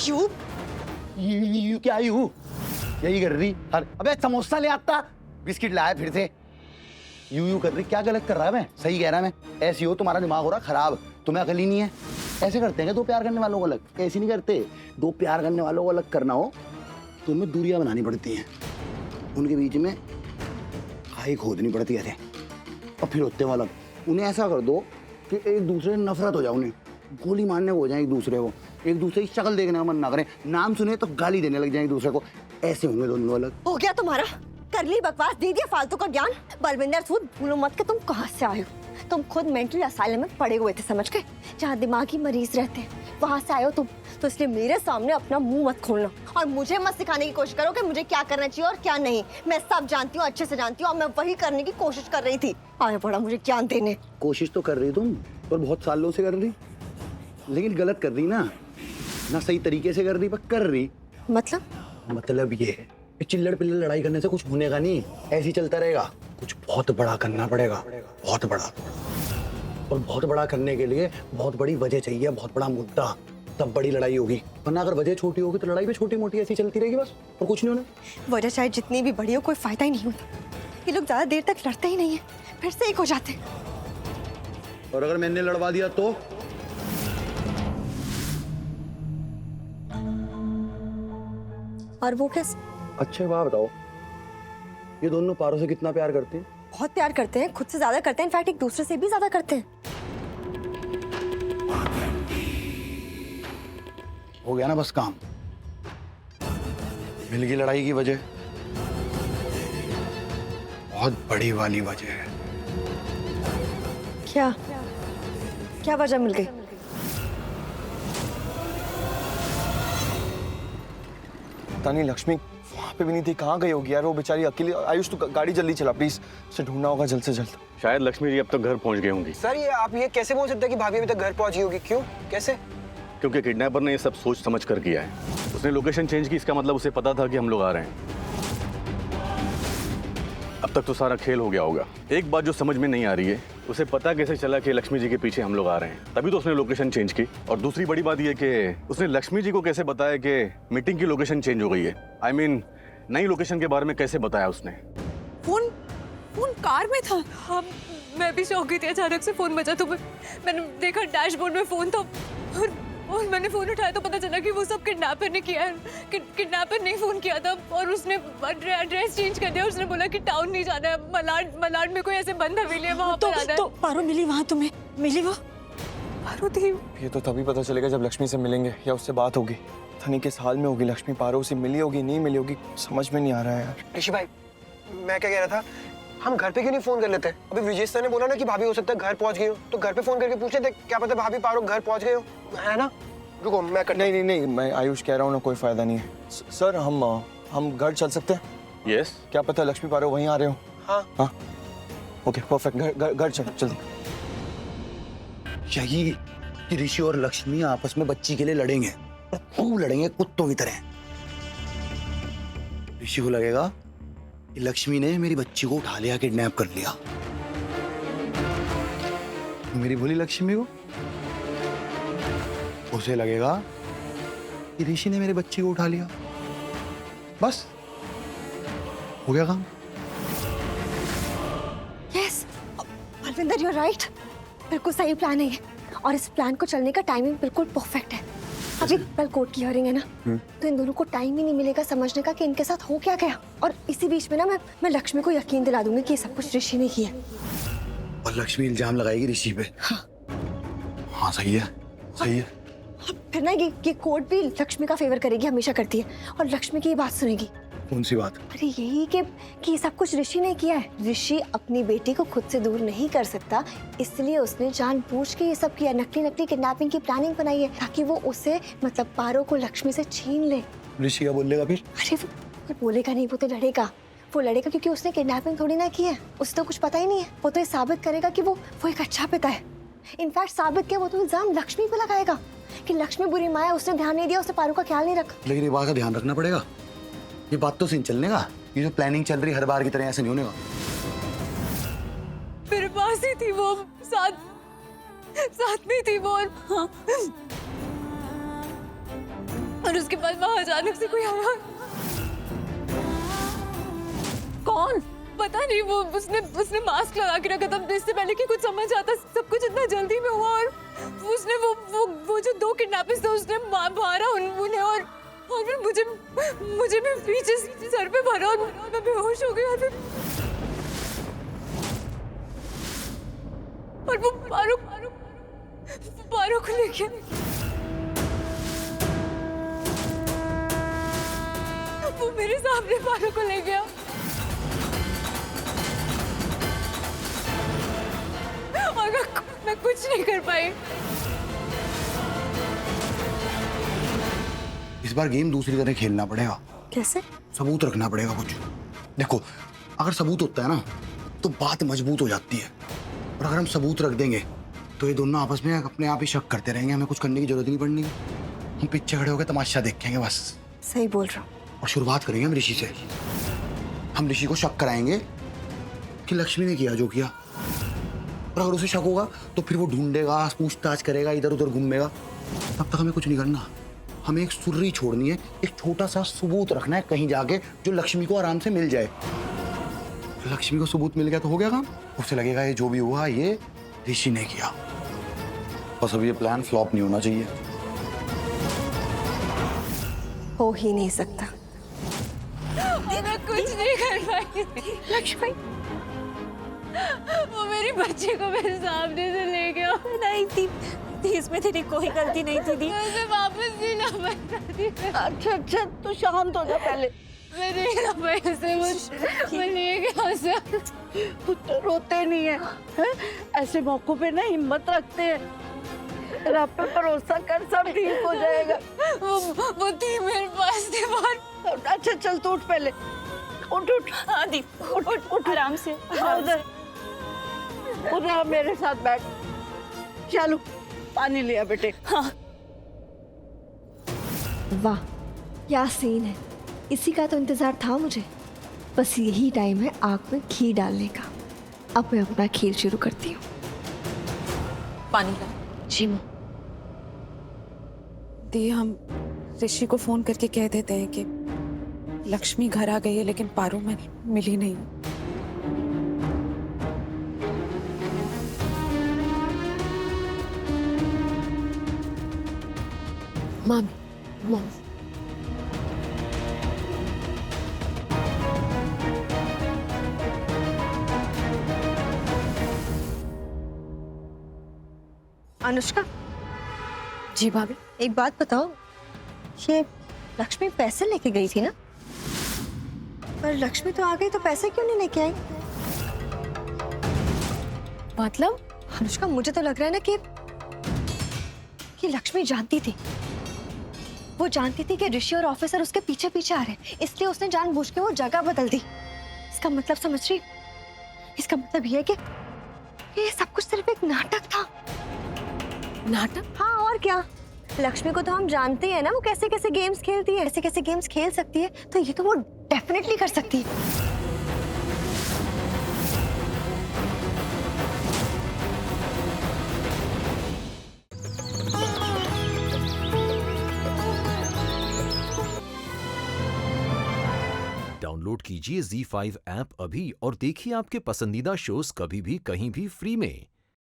You क्या you यही कर रही हर। अबे समोसा ले आता, बिस्किट लाया फिर से। यू कर रही, क्या गलत कर रहा है मैं? सही कह रहा है मैं। ऐसी हो तुम्हारा दिमाग हो रहा खराब, तुम्हें अकल ही नहीं है। ऐसे करते हैं दो प्यार करने वालों को अलग? ऐसे नहीं करते। दो प्यार करने वालों को अलग करना हो तो उनमें दूरियां बनानी पड़ती हैं, उनके बीच में खाई खोदनी पड़ती है और फिर होते वाला। उन्हें ऐसा कर दो कि एक दूसरे से नफरत हो जाए, उन्हें गोली मारने को हो जाए, एक दूसरे को, एक दूसरे की शक्ल देखने का मन ना करें, नाम सुने तो गाली देने लग जाए एक दूसरे को। ऐसे होंगे दोनों अलग। हो गया तुम्हारा, कर ली बकवास, दे दिया फालतू का ज्ञान। बलविंदर सूद, भूलो मत कि तुम कहाँ से आए हो। तुम खुद मेंटली असाइलम में पड़े हुए थे, समझ गए? जहाँ दिमागी मरीज रहते हैं वहां से आए हो तुम। तो इसलिए मेरे सामने अपना मुंह मत खोलना और मुझे मत सिखाने की कोशिश करो कि मुझे क्या करना चाहिए और क्या नहीं। मैं सब जानती हूँ, अच्छे से जानती हूँ, और मैं वही करने की कोशिश कर रही थी। आए बड़ा मुझे ज्ञान देने। कोशिश तो कर रही तुम, पर बहुत सालों से कर रही, लेकिन गलत कर रही ना सही तरीके से कर रही, पर कर रही। मतलब ये है, चिल्लड़ पिल्लड़ लड़ाई करने से कुछ होने का नहीं, ऐसे ही चलता रहेगा। कुछ बहुत बड़ा करना पड़ेगा, बहुत बड़ा। और बहुत बड़ा करने के लिए बहुत बड़ी वजह चाहिए, बहुत बड़ा मुद्दा, तब बड़ी लड़ाई होगी। वरना अगर वजह छोटी होगी तो लड़ाई भी छोटी मोटी ऐसी चलती रहेगी बस, और कुछ नहीं होना। वजह चाहे जितनी भी बड़ी हो, कोई फायदा ही नहीं होता। ये लोग ज्यादा देर तक लड़ते ही नहीं है, फिर से एक हो जाते हैं। और अगर मैंने लड़वा दिया तो? और वो कैसे? अच्छा बात बताओ, ये दोनों पारों से कितना प्यार करते हैं? बहुत प्यार करते हैं, खुद से ज्यादा करते हैं, इनफैक्ट एक दूसरे से भी ज्यादा करते हैं। हो गया ना बस काम। मिल गई लड़ाई की वजह, बहुत बड़ी वाली वजह है। क्या क्या वजह मिल गई? पता नहीं, लक्ष्मी वहाँ पे भी नहीं थी, कहाँ गई होगी यार वो बेचारी अकेली। आयुष, तू गाड़ी जल्दी चला प्लीज, उसे ढूंढना होगा जल्द से जल्द। शायद लक्ष्मी जी अब तक घर पहुंच गई होंगी। सर ये आप ये कैसे बोल सकते हैं कि भाभी अभी तक घर पहुंची होगी? क्यों, कैसे? क्योंकि किडनैपर ने ये सब सोच समझ कर किया है। उसने लोकेशन चेंज की, इसका मतलब उसे पता था कि हम लोग आ रहे हैं। अब तक तो सारा खेल हो गया होगा। एक बात जो समझ में नहीं आ रही है, उसे पता कैसे चला कि लक्ष्मी जी के पीछे हम लोग आ रहे हैं? तभी तो उसने लोकेशन चेंज की। और दूसरी बड़ी बात यह कि उसने लक्ष्मी जी को कैसे बताया कि मीटिंग की लोकेशन चेंज हो गई है। I mean, नई लोकेशन के बारे में कैसे बताया उसने? फोन कार में था। हाँ, मैं भी शौक गई थी, अचानक से फोन बजा तो मैंने देखा डैशबोर्ड में फोन था और मैंने फोन उठाया तो पता चला कि वो सब किडनैपर ने किया है। किडनैपर ने फोन किया था और उसने एड्रेस चेंज कर दिया। उसने बोला कि टाउन नहीं जाना है, मलाड में कोई ऐसे बंद हवेली है, वहाँ पर आना है। तो पारो मिली वहाँ, तुम्हें मिली वो? पारो थी। ये तो तभी पता चलेगा जब लक्ष्मी से मिलेंगे या उससे बात होगी। था नहीं किस हाल में होगी लक्ष्मी। पारो से मिली होगी, नहीं मिली होगी, समझ में नहीं आ रहा है यार। ऋषि भाई, मैं क्या कह रहा था, हम घर पे क्यों नहीं फोन कर लेते? अभी विजय सर ने बोला ना कि भाभी हो सकता है घर पहुंच गई हो, तो घर पे फोन करके पूछ लेते, क्या पता भाभी पारो घर पहुंच गए हो, है ना? रुको मैं कर। नहीं, मैं आयुष कह रहा हूँ ना, कोई फायदा नहीं है। सर हम घर चल सकते हैं? यस। क्या पता लक्ष्मी पारो वहीं आ रहे हो। हाँ ओके परफेक्ट, घर चल जल्दी। यही कि ऋषि और लक्ष्मी आपस में बच्ची के लिए लड़ेंगे, खूब लड़ेंगे कुत्तों की तरह। ऋषि को लगेगा कि लक्ष्मी ने मेरी बच्ची को उठा लिया, किडनैप कर लिया। मेरी भोली लक्ष्मी को, उसे लगेगा कि ऋषि ने मेरी बच्ची को उठा लिया। बस हो गया काम। Yes Balwinder, you are right, बिल्कुल सही प्लान है ये, और इस प्लान को चलने का टाइमिंग बिल्कुल परफेक्ट है। अभी कल कोर्ट की हियरिंग है ना, तो इन दोनों को टाइम ही नहीं मिलेगा समझने का कि इनके साथ हो क्या गया। और इसी बीच में ना मैं लक्ष्मी को यकीन दिला दूंगी कि ये सब कुछ ऋषि ने किया। और लक्ष्मी इल्जाम लगाएगी ऋषि पे। हाँ सही है, सही है। फिर ना ये कोर्ट भी लक्ष्मी का फेवर करेगी, हमेशा करती है, और लक्ष्मी की ये बात सुनेगी। कौन सी बात? अरे यही कि ये सब कुछ ऋषि ने किया है। ऋषि अपनी बेटी को खुद से दूर नहीं कर सकता, इसलिए उसने जानबूझ के ये सब किया, नकली किडनैपिंग की प्लानिंग बनाई है, ताकि वो उसे मतलब पारो को लक्ष्मी से छीन ले। ऋषि क्या बोलेगा फिर? अरे वो बोलेगा नहीं, वो तो लड़ेगा। वो लड़ेगा क्योंकि उसने किडनैपिंग थोड़ी ना की है, उसे तो कुछ पता ही नहीं है। वो तो ये साबित करेगा कि वो एक अच्छा पिता है। इनफैक्ट साबित किया, वो तो इल्जाम लक्ष्मी पे लगाएगा कि लक्ष्मी बुरी माँ है, उसने ध्यान नहीं दिया, उसने पारो का ख्याल नहीं रखा। लेकिन ये बात का ध्यान रखना पड़ेगा, ये बात तो सही चलने का। ये जो प्लानिंग चल रही हर बार की तरह ऐसे नहीं होने का। मेरे पास ही थी वो, साथ में थी वो। हाँ। और उसके बाद वहां अचानक से कोई आया। कौन? पता नहीं, वो उसने मास्क लगा के रखा था। इससे पहले कि कुछ समझ आता, सब कुछ इतना जल्दी में हुआ। और उसने वो जो 2 किडनैपर्स थे उसने मारा उन्हें। और फिर मुझे भी पीछे सर पे भरा और मैं बेहोश हो गई। और वो पारो को लेके वो मेरे सामने पारो को ले गया। और मैं कुछ नहीं कर पाई। इस बार गेम दूसरी तरह खेलना पड़ेगा। कैसे? सबूत रखना पड़ेगा कुछ। देखो, अगर सबूत होता है ना तो बात मजबूत हो जाती है, और अगर हम सबूत रख देंगे तो ये दोनों आपस में अपने आप ही शक करते रहेंगे। हमें कुछ करने की जरूरत नहीं पड़नी। हम पीछे खड़े होकर तमाशा देखेंगे बस। सही बोल रहा हूँ। और शुरुआत करेंगे हम ऋषि से। हम ऋषि को शक कराएंगे कि लक्ष्मी ने किया जो किया, और अगर उसे शक होगा तो फिर वो ढूंढेगा, पूछताछ करेगा, इधर उधर घूमेगा। तब तक हमें कुछ नहीं करना। हमें एक सुर्री छोड़नी है, एक छोटा सा सबूत रखना है कहीं जाके जो लक्ष्मी को आराम से मिल जाए। लक्ष्मी को सबूत मिल गया तो हो गया काम। उसे लगेगा ये जो भी हुआ ये ऋषि ने किया। बस अब ये प्लान फ्लॉप नहीं होना चाहिए। हो ही नहीं सकता। मैं कुछ नहीं कर पाई। लक्ष्मी, वो मेरी बच्ची को मेरे सामने से ले गया। नहीं थी, इसमें तेरी कोई गलती नहीं थी दी। मैं उसे वापस नहीं ला पाई। अच्छा तू शांत हो जा पहले। मैं नहीं ला पाई उसे। मैं ले गया उसे। पुत्र रोते नहीं है? ऐसे मौकों पे ना हिम्मत रखते हैं। रब पे भरोसा कर, सब ठीक हो जाएगा। वो थी मेरे पास थी बहुत। अच्छा चल तू उठ पहले। उठ। हाँ दी, उठ आराम से। उधर मेरे साथ बैठ। चलो पानी लिया बेटे। हाँ। वाह, क्या सीन है। इसी का तो इंतजार था मुझे। बस यही टाइम है आग में घी डालने का। अब मैं अपना खेल शुरू करती हूँ। पानी ला। जी माँ। दी, हम ऋषि को फोन करके कह देते हैं कि लक्ष्मी घर आ गई है लेकिन पारो में मिली नहीं। मम्मी, अनुष्का, जी भाभी। एक बात बताओ, ये लक्ष्मी पैसे लेके गई थी ना? पर लक्ष्मी तो आ गई तो पैसे क्यों नहीं लेके आई? मतलब? अनुष्का, मुझे तो लग रहा है ना कि लक्ष्मी जानती थी। वो जानती थी कि ऋषि और ऑफिसर उसके पीछे पीछे आ रहे हैं, इसलिए उसने जानबूझ के वो जगह बदल दी। इसका मतलब समझ रही? इसका मतलब ये है कि ये सब कुछ सिर्फ एक नाटक था। नाटक? हाँ, और क्या। लक्ष्मी को तो हम जानते हैं ना, वो कैसे कैसे गेम्स खेलती है, कैसे कैसे गेम्स खेल सकती है, तो ये तो वो डेफिनेटली कर सकती है। डाउनलोड कीजिए ZEE5 ऐप अभी और देखिए आपके पसंदीदा शोज कभी भी कहीं भी फ्री में।